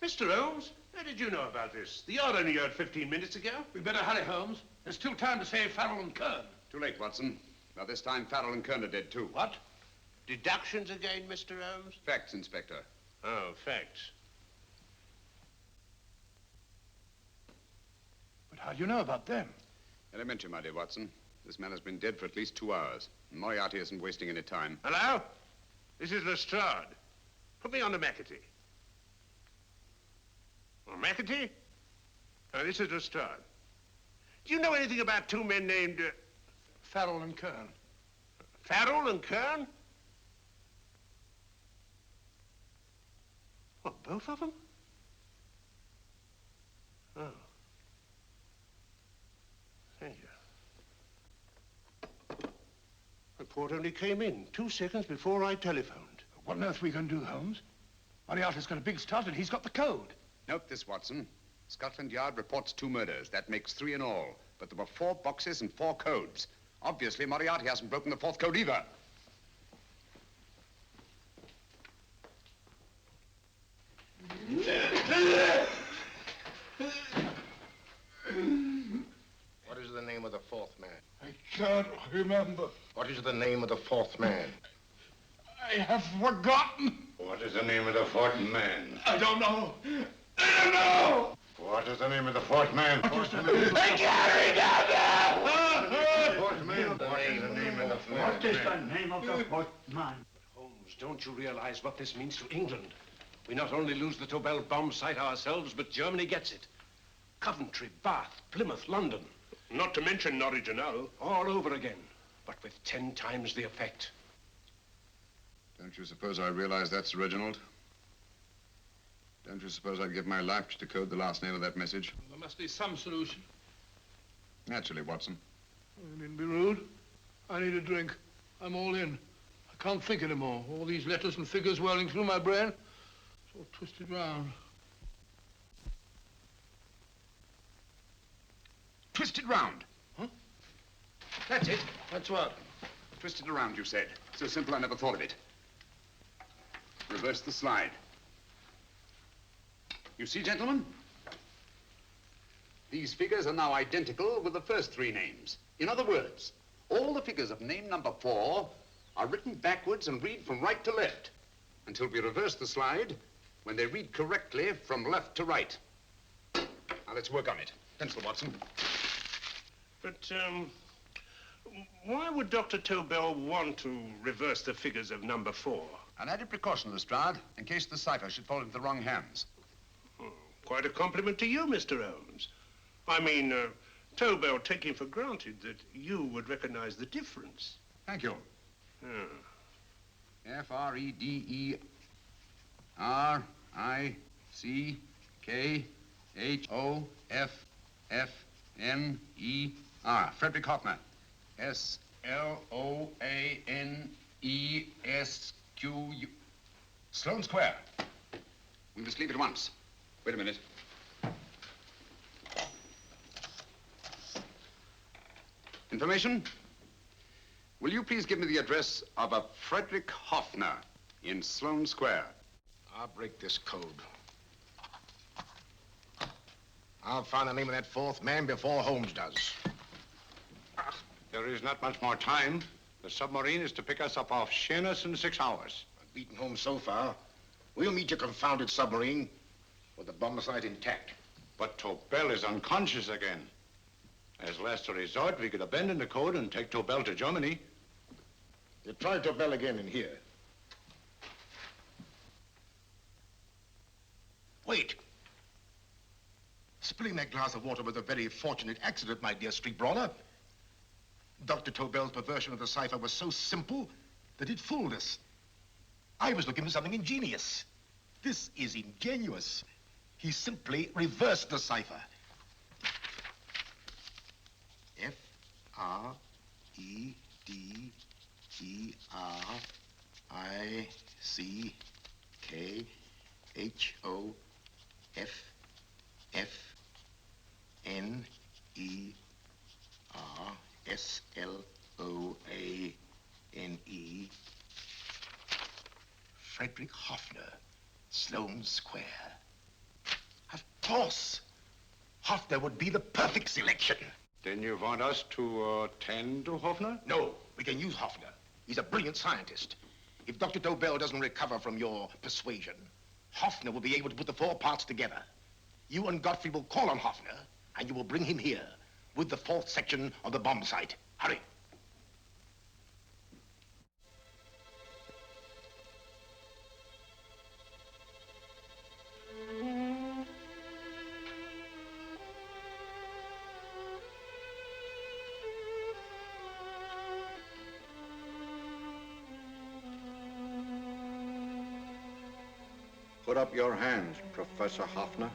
Mr. Holmes, how did you know about this? The yard only heard 15 minutes ago. We better hurry, Holmes. There's still time to save Farrell and Kern. Too late, Watson. By this time, Farrell and Kern are dead, too. What? Deductions again, Mr. Holmes? Facts, Inspector. Oh, facts. But how do you know about them? Elementary, my dear Watson. This man has been dead for at least 2 hours. Moriarty isn't wasting any time. Hello? This is Lestrade. Put me on to McAtee. Oh, McAtee? Oh, this is Lestrade. Do you know anything about 2 men named... Farrell and Kern. Farrell and Kern? What, both of them? Oh. Thank you. Report only came in 2 seconds before I telephoned. What on earth are we going to do, Holmes? Moriarty's got a big start and he's got the code. Note this, Watson. Scotland Yard reports 2 murders. That makes 3 in all. But there were 4 boxes and 4 codes. Obviously, Moriarty hasn't broken the 4th code either. What is the name of the 4th man? I can't remember. What is the name of the 4th man? I have forgotten. What is the name of the 4th man? I don't know. I don't know. What is the name of the 4th man? I can't remember. Fourth man. What is the name of the 4th man? What is the name of the 4th man? Holmes, don't you realize what this means to England? We not only lose the Tobel bomb site ourselves, but Germany gets it. Coventry, Bath, Plymouth, London. Not to mention Norwich and Hull. All over again, but with 10 times the effect. Don't you suppose I realize that's Reginald? Don't you suppose I'd give my life to decode the last name of that message? There must be some solution. Naturally, Watson. I needn't be rude. I need a drink. I'm all in. I can't think anymore. All these letters and figures whirling through my brain. It's all twisted round. Twisted round. Huh? That's it. That's what? Twisted around, you said. So simple, I never thought of it. Reverse the slide. You see, gentlemen? These figures are now identical with the first 3 names. In other words, all the figures of name number 4 are written backwards and read from right to left until we reverse the slide when they read correctly from left to right. Now, let's work on it. Pencil, Watson. But, Why would Dr. Tobel want to reverse the figures of number 4? An added precaution, Lestrade, in case the cipher should fall into the wrong hands. Quite a compliment to you, Mr. Holmes. I mean, Tobel taking for granted that you would recognize the difference. Thank you. F-R-E-D-E-R-I-C-K-H-O-F-F-N-E-R. Frederick Hoffner. S-L-O-A-N-E-S-Q-U. Sloane Square. We must leave at once. Wait a minute. Information? Will you please give me the address of a Frederick Hoffner in Sloane Square? I'll break this code. I'll find the name of that fourth man before Holmes does. There is not much more time. The submarine is to pick us up off Sheerness in 6 hours. I've beaten Holmes so far. We'll meet your confounded submarine with the bomb site intact. But Tobel is unconscious again. As last resort, we could abandon the code and take Tobel to Germany. You try Tobel again in here. Wait. Spilling that glass of water was a very fortunate accident, my dear street brawler. Dr. Tobel's perversion of the cipher was so simple that it fooled us. I was looking for something ingenious. This is ingenious. He simply reversed the cipher. F-R-E-D-E-R-I-C-K-H-O-F-F-N-E-R-S-L-O-A-N-E. Frederick Hoffner, Sloane Square. Of course. Hoffner would be the perfect selection. Then you want us to tend to Hoffner? No, we can use Hoffner. He's a brilliant scientist. If Dr. Tobel doesn't recover from your persuasion, Hoffner will be able to put the 4 parts together. You and Godfrey will call on Hoffner, and you will bring him here with the 4th section of the bomb site. Hurry. Put up your hands, Professor Hoffner.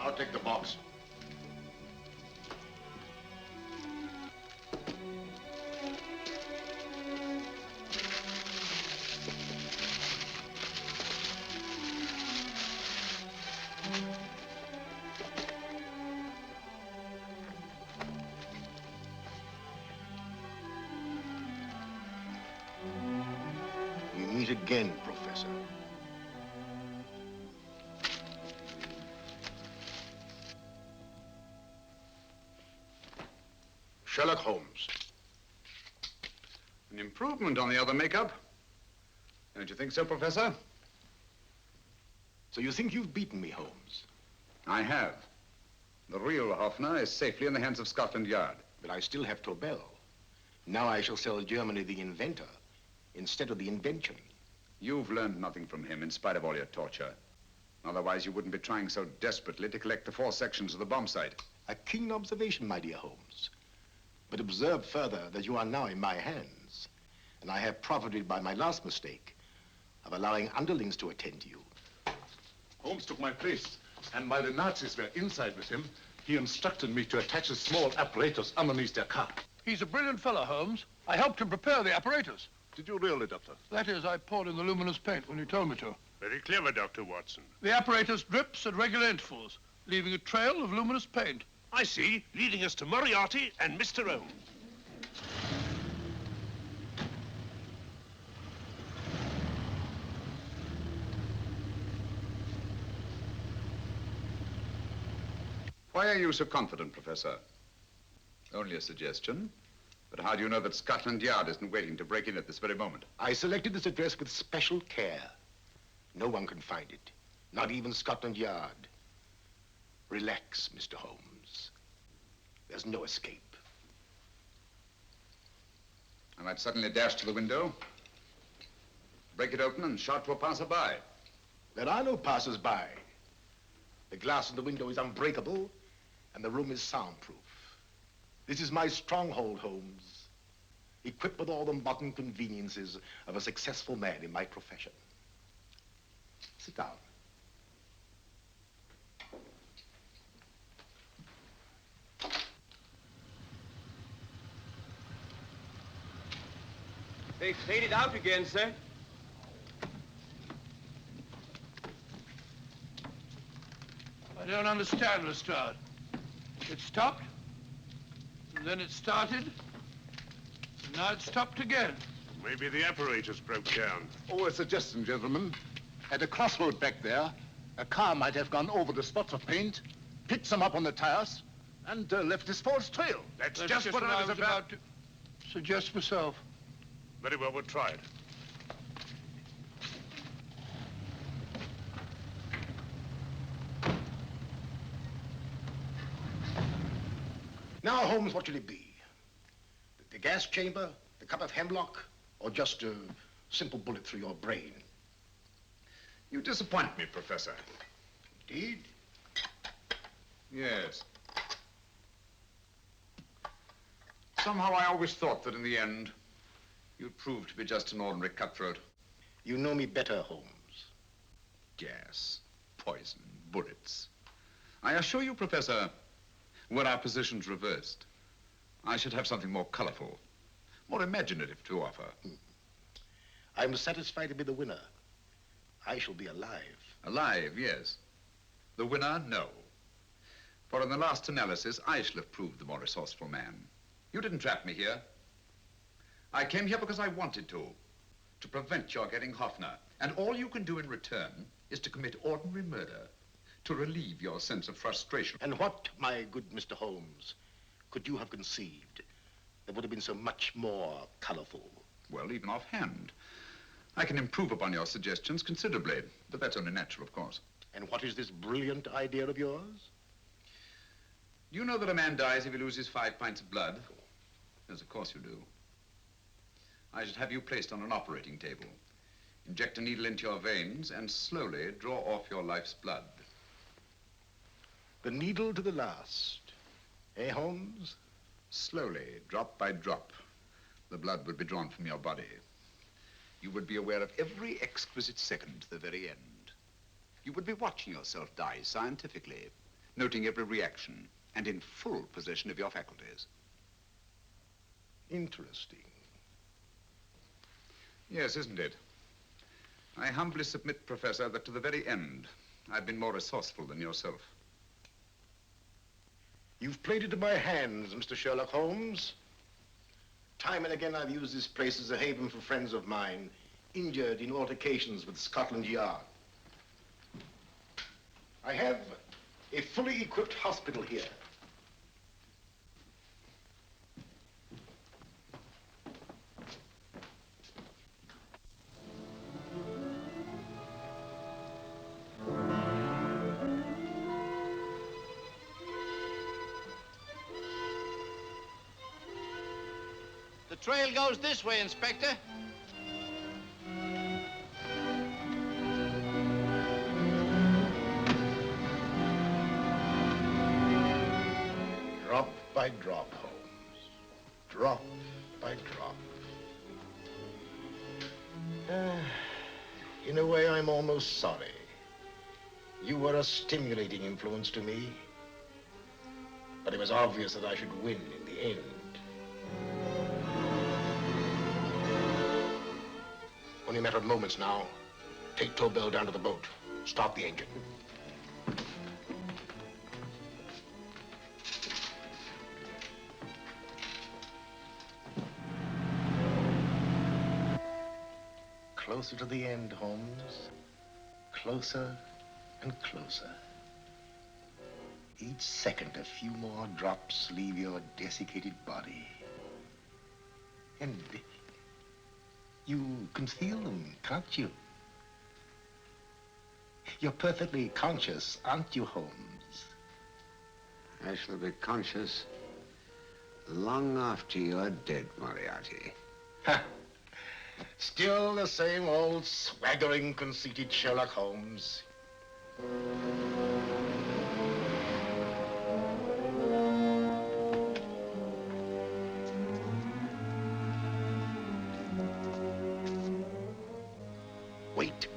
I'll take the box. We meet again, Professor. Sherlock Holmes. An improvement on the other makeup. Don't you think so, Professor? So you think you've beaten me, Holmes? I have. The real Hoffner is safely in the hands of Scotland Yard. But I still have Tobel. Now I shall sell Germany the inventor instead of the invention. You've learned nothing from him in spite of all your torture. Otherwise, you wouldn't be trying so desperately to collect the 4 sections of the bomb site. A keen observation, my dear Holmes. But observe further that you are now in my hands, and I have profited by my last mistake of allowing underlings to attend to you. Holmes took my place, and while the Nazis were inside with him, he instructed me to attach a small apparatus underneath their car. He's a brilliant fellow, Holmes. I helped him prepare the apparatus. Did you really, Doctor? That is, I poured in the luminous paint when you told me to. Very clever, Dr. Watson. The apparatus drips at regular intervals, leaving a trail of luminous paint. I see, leading us to Moriarty and Mr. Holmes. Why are you so confident, Professor? Only a suggestion. But how do you know that Scotland Yard isn't waiting to break in at this very moment? I selected this address with special care. No one can find it, not even Scotland Yard. Relax, Mr. Holmes. There's no escape. I might suddenly dash to the window, break it open, and shout to a passerby. There are no passers-by. The glass in the window is unbreakable, and the room is soundproof. This is my stronghold, Holmes, equipped with all the modern conveniences of a successful man in my profession. Sit down. They faded out again, sir. I don't understand, Lestrade. It stopped, and then it started, and now it stopped again. Maybe the apparatus broke down. Oh, a suggestion, gentlemen. At a crossroad back there, a car might have gone over the spots of paint, picked them up on the tires, and left this false trail. That's just what I was about to suggest myself. Very well, we'll try it. Now, Holmes, what should it be? The gas chamber, the cup of hemlock, or just a simple bullet through your brain? You disappoint me, Professor. Indeed? Yes. Somehow I always thought that in the end, you'd prove to be just an ordinary cutthroat. You know me better, Holmes. Gas, poison, bullets. I assure you, Professor, were our positions reversed, I should have something more colorful, more imaginative to offer. I'm satisfied to be the winner. I shall be alive. Alive, yes. The winner, no. For in the last analysis, I shall have proved the more resourceful man. You didn't trap me here. I came here because I wanted to prevent your getting Hoffner. And all you can do in return is to commit ordinary murder to relieve your sense of frustration. And what, my good Mr. Holmes, could you have conceived that would have been so much more colorful? Well, even offhand, I can improve upon your suggestions considerably, but that's only natural, of course. And what is this brilliant idea of yours? You know that a man dies if he loses 5 pints of blood? Yes, of course you do. I should have you placed on an operating table, inject a needle into your veins, and slowly draw off your life's blood. The needle to the last. Eh, Holmes? Slowly, drop by drop, the blood would be drawn from your body. You would be aware of every exquisite second to the very end. You would be watching yourself die scientifically, noting every reaction, and in full possession of your faculties. Interesting. Yes, isn't it? I humbly submit, Professor, that to the very end, I've been more resourceful than yourself. You've played into my hands, Mr. Sherlock Holmes. Time and again, I've used this place as a haven for friends of mine, injured in altercations with Scotland Yard. I have a fully equipped hospital here. The trail goes this way, Inspector. Drop by drop, Holmes. Drop by drop. In a way, I'm almost sorry. You were a stimulating influence to me. But it was obvious that I should win in the end. Only a matter of moments now. Take Tobel down to the boat. Start the engine. Closer to the end, Holmes. Closer and closer. Each second, a few more drops leave your desiccated body. And you can feel them, can't you? You're perfectly conscious, aren't you, Holmes? I shall be conscious long after you're dead, Moriarty. Ha! Still the same old swaggering, conceited Sherlock Holmes. Wait.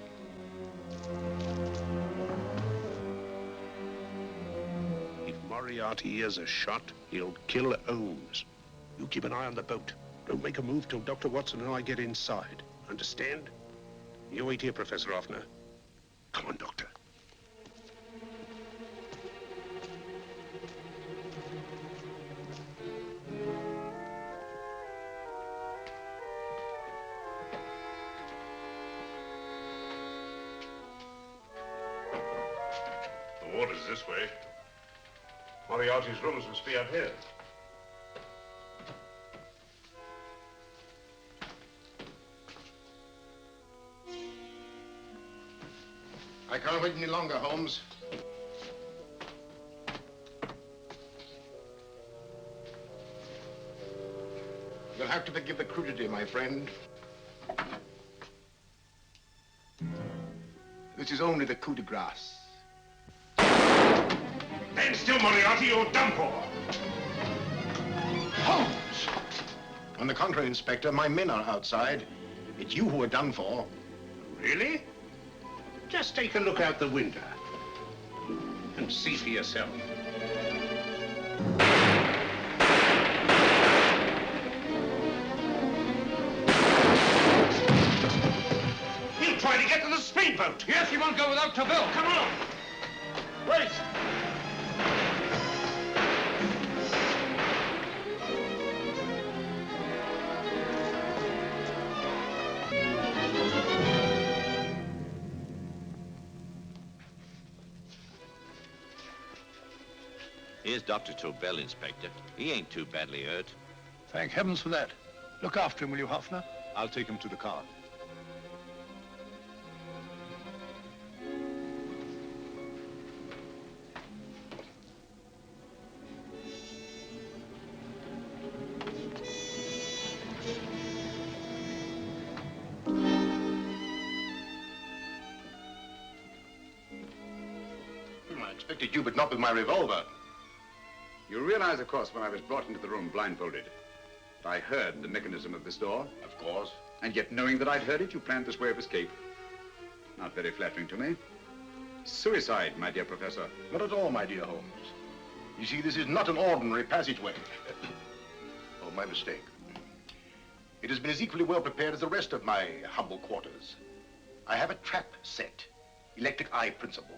If Moriarty hears a shot, he'll kill Holmes. You keep an eye on the boat. Don't make a move till Dr. Watson and I get inside. Understand? You wait here, Professor Hoffner. Come on, Doctor. The water's this way. Moriarty's rooms must be up here. I can't wait any longer, Holmes. You'll have to forgive the crudity, my friend. This is only the coup de grace. Stand still, Moriarty, you're done for. Holmes! On the contrary, Inspector, my men are outside. It's you who are done for. Really? Just take a look out the window and see for yourself. He'll try to get to the speedboat. Yes, he won't go without Tobel. Come on. Wait. Here's Dr. Tobel, Inspector. He ain't too badly hurt. Thank heavens for that. Look after him, will you, Hoffner? I'll take him to the car. I expected you, but not with my revolver. You realize, of course, when I was brought into the room blindfolded, that I heard the mechanism of this door? Of course. And yet, knowing that I'd heard it, you planned this way of escape. Not very flattering to me. Suicide, my dear Professor. Not at all, my dear Holmes. You see, this is not an ordinary passageway. Oh, my mistake. It has been as equally well prepared as the rest of my humble quarters. I have a trap set, electric eye principle.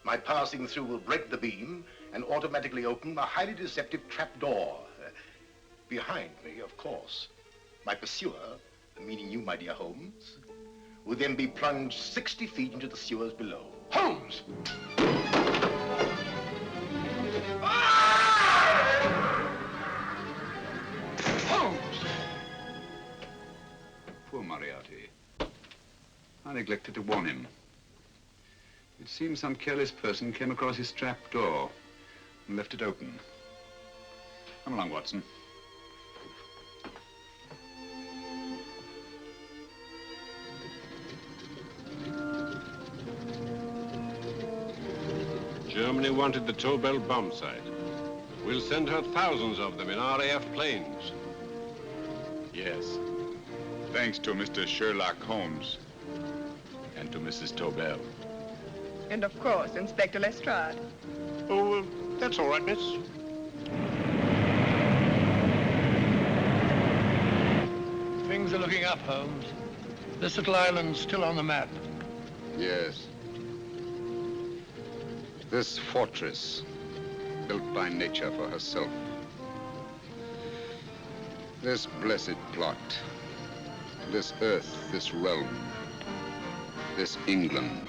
My passing through will break the beam and automatically open a highly deceptive trap door. Behind me, of course, my pursuer, meaning you, my dear Holmes, will then be plunged 60 feet into the sewers below. Holmes! Holmes! Poor Moriarty. I neglected to warn him. It seems some careless person came across his trap door and left it open. Come along, Watson. Germany wanted the Tobel bomb site. We'll send her thousands of them in RAF planes. Yes. Thanks to Mr. Sherlock Holmes and to Mrs. Tobel. And of course, Inspector Lestrade. Oh, that's all right, miss. Things are looking up, Holmes. This little island's still on the map. Yes. This fortress, built by nature for herself. This blessed plot. This earth, this realm. This England.